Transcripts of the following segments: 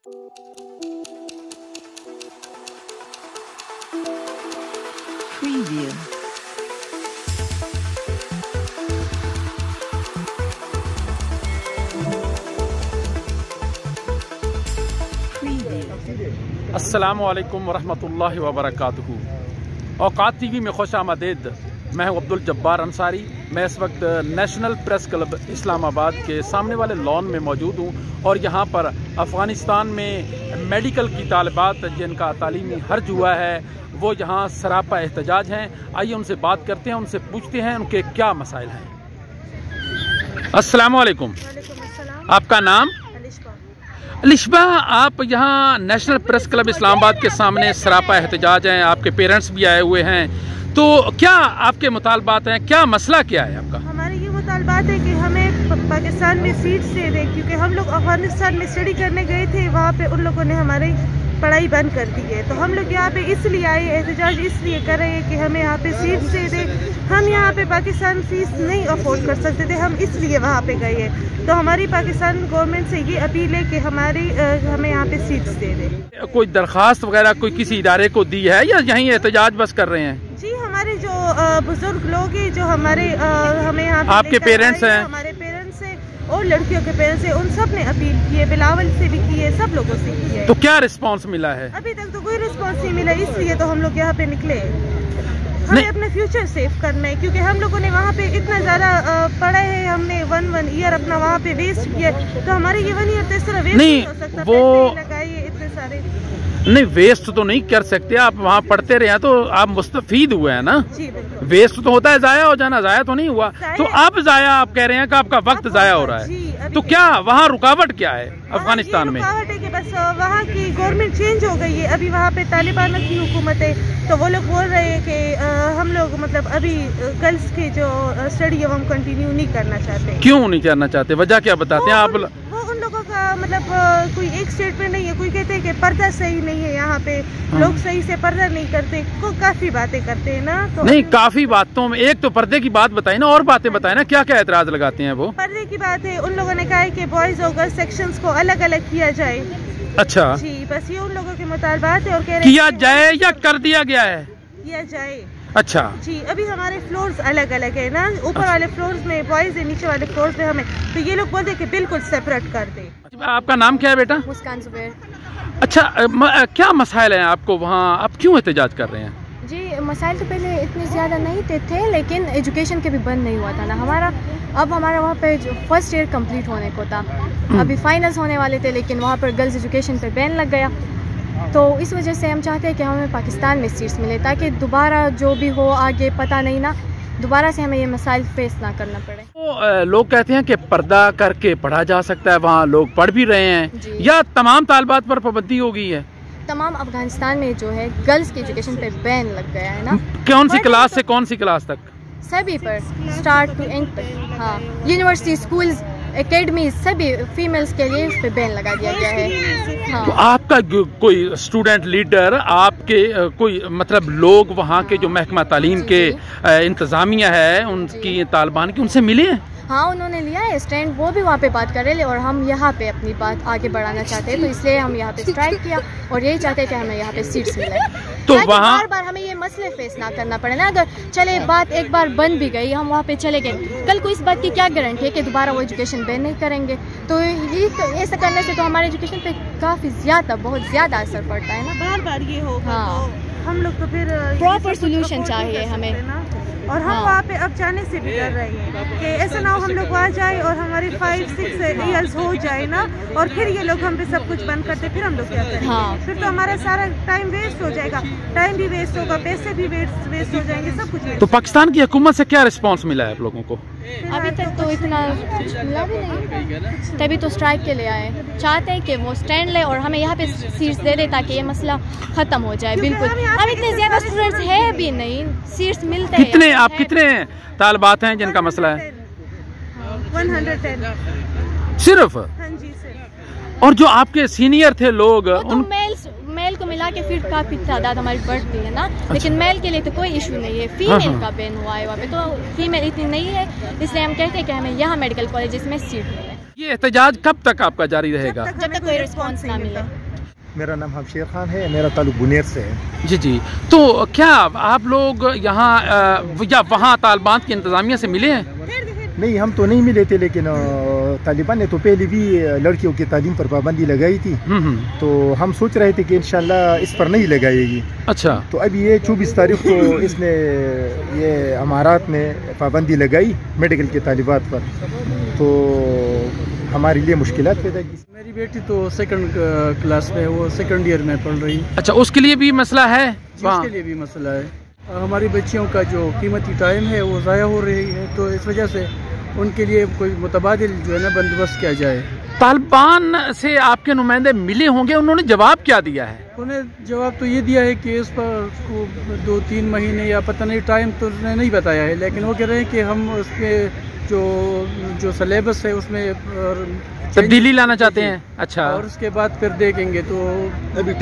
Preview. السلام علیکم ورحمۃ اللہ وبرکاتہ۔ اوقات ٹی وی میں خوش آمدید۔ میں ہوں عبدالجبار انصاری۔ میں اس وقت نیشنل پریس کلب اسلام آباد کے سامنے والے لان میں موجود ہوں، اور یہاں پر افغانستان میں میڈیکل کی طالبات جن کا تعلیمی حرج ہوا ہے وہ یہاں سراپا احتجاج ہیں۔ آئیے ان سے بات کرتے ہیں، ان سے پوچھتے ہیں ان کے کیا مسائل ہیں۔ السلام علیکم۔ آپ کا نام؟ الشبہ، آپ یہاں نیشنل پریس کلب اسلام آباد کے سامنے سراپا احتجاج ہیں، آپ کے پیرنٹس بھی آئے ہوئے ہیں، تو کیا آپ کے مطالبات ہیں؟ کیا مسئلہ کیا ہے آپ کا؟ ہمارے یہ مطالبات ہے کہ ہمیں پاکستان میں سیٹس دے دیں، کیونکہ ہم لوگ افغانستان میں اسٹڈی کرنے گئے تھے، وہاں پہ ان لوگوں نے ہماری پڑھائی بند کر دی ہے، تو ہم لوگ یہاں پہ اس لیے آئے، احتجاج اس لیے کر رہے ہیں کہ ہمیں یہاں پہ سیٹس دے دیں۔ ہم یہاں پہ پاکستان فیس نہیں افورڈ کر سکتے تھے، ہم اس لیے وہاں پہ گئے ہیں، تو ہماری پاکستان گورنمنٹ سے یہ اپیل ہے کہ ہمیں یہاں پہ سیٹس دے دیں۔ کوئی درخواست وغیرہ کوئی کسی ادارے کو دی ہے یا یہیں احتجاج بس کر رہے ہیں؟ جی، ہمارے جو بزرگ لوگ ہیں، جو ہمیں یہاں پہ آپ کے پیرنٹس ہیں، ہمارے پیرنٹس ہیں اور لڑکیوں کے پیرنٹس ہیں، ان سب نے اپیل کی ہے، بلاول سے بھی کی ہے، سب لوگوں سے کی ہے۔ تو کیا رسپانس ملا ہے؟ ابھی تک تو کوئی رسپانس نہیں ملا، اس لیے تو ہم لوگ یہاں پہ نکلے۔ ہمیں اپنا فیوچر سیف کرنا ہے، کیونکہ ہم لوگوں نے وہاں پہ اتنا زیادہ پڑھا ہے، ہم نے ون ایئر اپنا وہاں پہ ویسٹ کیا، تو ہمارے یہ 1 ایئر تو اس طرح ویسٹ نہیں ہو سکتا۔ وہ لگائیے اتنے سارے، نہیں ویسٹ تو نہیں کر سکتے، آپ وہاں پڑھتے رہے ہیں تو آپ مستفید ہوئے ہیں نا۔ جی بالکل، ویسٹ تو ہوتا ہے ضائع ہو جانا، ضائع تو نہیں ہوا، تو اب ضائع آپ کہہ رہے ہیں کہ آپ کا وقت ضائع ہو رہا ہے، تو کیا وہاں رکاوٹ کیا ہے افغانستان میں؟ رکاوٹ ہے کہ بس وہاں کی گورنمنٹ چینج ہو گئی ہے، ابھی وہاں پہ طالبان کی حکومت ہے، تو وہ لوگ بول رہے ہیں کہ ہم لوگ مطلب ابھی گرلس کی جو اسٹڈی ہے وہ ہم کنٹینیو نہیں کرنا چاہتے۔ کیوں نہیں کرنا چاہتے؟ وجہ کیا بتاتے ہیں آپ؟ وہ ان لوگوں کا مطلب کوئی ایک اسٹیٹ پہ نہیں ہے، کوئی کہتے ہیں کہ پردہ صحیح نہیں ہے، یہاں پہ لوگ صحیح سے پردہ نہیں کرتے، کافی باتیں کرتے ہیں نا۔ تو نہیں، کافی باتوں میں ایک تو پردے کی بات بتائی نا، اور باتیں بتائیں نا، کیا کیا اعتراض لگاتے ہیں وہ؟ پردے کی بات ہے، ان لوگوں نے کہا ہے کہ بوائز اور گرلز سیکشنز کو الگ الگ کیا جائے۔ اچھا جی، بس یہ ان لوگوں کے مطالبات ہے، اور کہہ رہے کیا جائے یا کر دیا گیا ہے؟ کیا جائے۔ اچھا جی، ابھی ہمارے فلورز الگ الگ ہے نا، اوپر والے فلورز میں بوائز ہے، نیچے والے فلورز میں ہمیں، تو یہ لوگ بولتے ہیں کہ بالکل سیپریٹ کر دیں۔ آپ کا نام کیا ہے بیٹا؟ مسکان زبیر۔ اچھا، کیا مسائل ہیں آپ کو وہاں؟ آپ کیوں احتجاج کر رہے ہیں؟ جی، مسائل تو پہلے اتنے زیادہ نہیں تھے، لیکن ایجوکیشن کے بھی بند نہیں ہوا تھا نا اب ہمارا وہاں پہ جو فرسٹ ایئر کمپلیٹ ہونے کو تھا، ابھی فائنلز ہونے والے تھے، لیکن وہاں پر گرلز ایجوکیشن پہ بین لگ گیا، تو اس وجہ سے ہم چاہتے ہیں کہ ہمیں پاکستان میں سیٹس ملے، تاکہ دوبارہ جو بھی ہو آگے پتہ نہیں نا، دوبارہ سے ہمیں یہ مسائل فیس نہ کرنا پڑے۔ لوگ کہتے ہیں کہ پردہ کر کے پڑھا جا سکتا ہے، وہاں لوگ پڑھ بھی رہے ہیں، جی، یا تمام طالبات پر پابندی ہو گئی ہے؟ تمام افغانستان میں جو ہے گرلز کی ایجوکیشن پہ بین لگ گیا ہے نا۔ کون سی کلاس سے کون سی کلاس تک؟ سبھی پر، اسٹارٹ ٹو اینڈ تک، ہاں، یونیورسٹی، اسکولز، اکیڈمیز، سبھی فیمیلز کے لیے اس پہ بین لگا دیا گیا ہے۔ ہاں، تو آپ کا کوئی اسٹوڈنٹ لیڈر، آپ کے کوئی مطلب لوگ وہاں کے جو محکمہ تعلیم کے انتظامیہ ہے ان کی طالبان کی، ان سے ملے ہیں؟ ہاں، انہوں نے لیا ہے اسٹینڈ، وہ بھی وہاں پہ بات کر رہے ہیں، اور ہم یہاں پہ اپنی بات آگے بڑھانا چاہتے ہیں، تو اس لیے ہم یہاں پہ اسٹرائک کیا، اور یہی چاہتے ہیں کہ ہمیں یہاں پہ سیٹس ملے، تو وہاں بار بار ہمیں یہ مسئلے فیس نہ کرنا پڑے نا۔ اگر چلے بات ایک بار بند بھی گئی، ہم وہاں پہ چلے گئے، کل کو اس بات کی کیا گارنٹی ہے کہ دوبارہ وہ ایجوکیشن بین نہیں کریں گے؟ تو ایسا کرنے سے تو ہمارے ایجوکیشن پہ کافی زیادہ، بہت زیادہ اثر پڑتا ہے نا، بار بار یہ ہوگا، ہاں، تو ہم لوگ تو پھر پراپر سولوشن چاہیے ہمیں، اور ہم وہاں پہ اب جانے سے بھی ڈر رہے ہیں کہ ایسا نہ ہو ہم لوگ وہاں جائے اور ہماری 5-6 ایئرز ہو جائے نا، اور پھر یہ لوگ ہم پہ سب کچھ بند کرتے، پھر ہم لوگ کیا کریں گے؟ پھر تو ہمارا سارا ٹائم ویسٹ ہو جائے گا، ٹائم بھی ویسٹ ہوگا، پیسے بھی ویسٹ ہو جائیں گے، سب کچھ۔ تو پاکستان کی حکومت سے کیا رسپانس ملا ہے آپ لوگوں کو؟ ابھی تک تو اتنا ملا بھی نہیں، تبھی تو اسٹرائک کے لیے آئے، چاہتے ہیں کہ وہ اسٹینڈ لے اور ہمیں یہاں پہ سیٹس دے دے تاکہ یہ مسئلہ ختم ہو جائے۔ بالکل، ہم اتنے زیادہ اسٹوڈنٹس ہیں بھی نہیں، سیٹس ملتے ہیں۔ کتنے آپ کتنے طالبات ہیں جن کا مسئلہ ہے؟ 110 صرف؟ ہاں جی سر۔ اور جو آپ کے سینئر تھے لوگ، ان میل کو ملا کے پھر کافی تعداد ہماری بڑھتی ہے نا، لیکن میل کے لیے تو کوئی ایشو نہیں ہے، فیمیل کا بین ہوا ہے وہاں پہ، تو فیمیل اتنی نہیں ہے، اس لیے ہم کہتے ہیں کہ ہمیں یہاں میڈیکل کالجز میں سیٹ ملے۔ یہ احتجاج کب تک آپ کا جاری رہے گا؟ جب تک کوئی رسپانس نہ ملے. میرا نام حمشیر خان ہے، میرا تعلق بنیر سے ہے. جی جی، تو کیا آپ لوگ یہاں یا وہاں طالبان کی انتظامیہ سے ملے ہیں؟ نہیں، ہم تو نہیں ملے تھے، لیکن طالبان نے تو پہلے بھی لڑکیوں کی تعلیم پر پابندی لگائی تھی، تو ہم سوچ رہے تھے کہ انشاءاللہ اس پر نہیں لگائے گی. اچھا. تو اب یہ 24 تاریخ کو اس نے یہ امارات میں پابندی لگائی میڈیکل کے طالبات پر، تو ہمارے لیے مشکلات پیدا کی. میری بیٹی تو سیکنڈ کلاس میں، وہ سیکنڈ ایئر میں پڑھ رہی. اچھا، اس کے لیے بھی مسئلہ ہے؟ اس کے لیے بھی مسئلہ ہے. ہماری بچیوں کا جو قیمتی ٹائم ہے وہ ضائع ہو رہی ہے، تو اس وجہ سے ان کے لیے کوئی متبادل جو ہے نا بندوبست کیا جائے. طالبان سے آپ کے نمائندے ملے ہوں گے، انہوں نے جواب کیا دیا ہے؟ انہیں جواب تو یہ دیا ہے کہ اس پر 2-3 مہینے یا پتہ نہیں، ٹائم تو انہوں نے نہیں بتایا ہے، لیکن وہ کہہ رہے ہیں کہ ہم اس میں جو سلیبس ہے اس میں تبدیلی لانا چاہتے ہیں. اچھا. اور اس کے بعد پھر دیکھیں گے. تو ابھی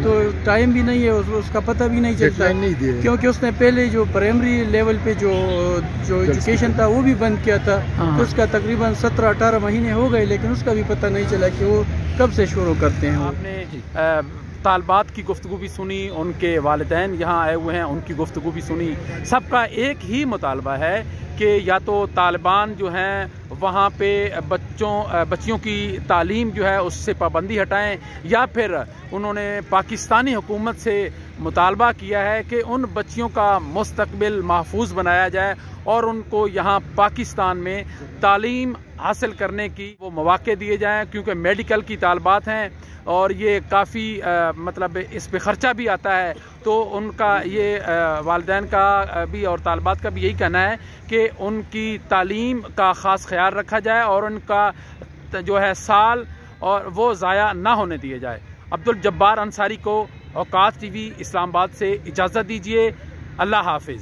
تو ٹائم بھی نہیں ہے، اس کا پتہ بھی نہیں چلتا ہے، کیونکہ اس نے پہلے جو پرائمری لیول پہ جو ایجوکیشن تھا وہ بھی بند کیا تھا، تو اس کا تقریباً 17-18 مہینے ہو گئے، لیکن اس کا بھی پتہ نہیں چلا کہ وہ کب سے شروع کرتے ہیں. آپ نے طالبات کی گفتگو بھی سنی، ان کے والدین یہاں آئے ہوئے ہیں، ان کی گفتگو بھی سنی. سب کا ایک ہی مطالبہ ہے کہ یا تو طالبان جو ہیں وہاں پہ بچیوں کی تعلیم جو ہے اس سے پابندی ہٹائیں، یا پھر انہوں نے پاکستانی حکومت سے مطالبہ کیا ہے کہ ان بچیوں کا مستقبل محفوظ بنایا جائے اور ان کو یہاں پاکستان میں تعلیم حاصل کرنے کی وہ مواقع دیے جائیں، کیونکہ میڈیکل کی طالبات ہیں اور یہ کافی مطلب اس پہ خرچہ بھی آتا ہے. تو ان کا یہ والدین کا بھی اور طالبات کا بھی یہی کہنا ہے کہ ان کی تعلیم کا خاص خیال رکھا جائے اور ان کا جو ہے سال اور وہ ضائع نہ ہونے دیے جائے. عبدالجبار انصاری کو اوقات ٹی وی اسلام آباد سے اجازت دیجیے. اللہ حافظ.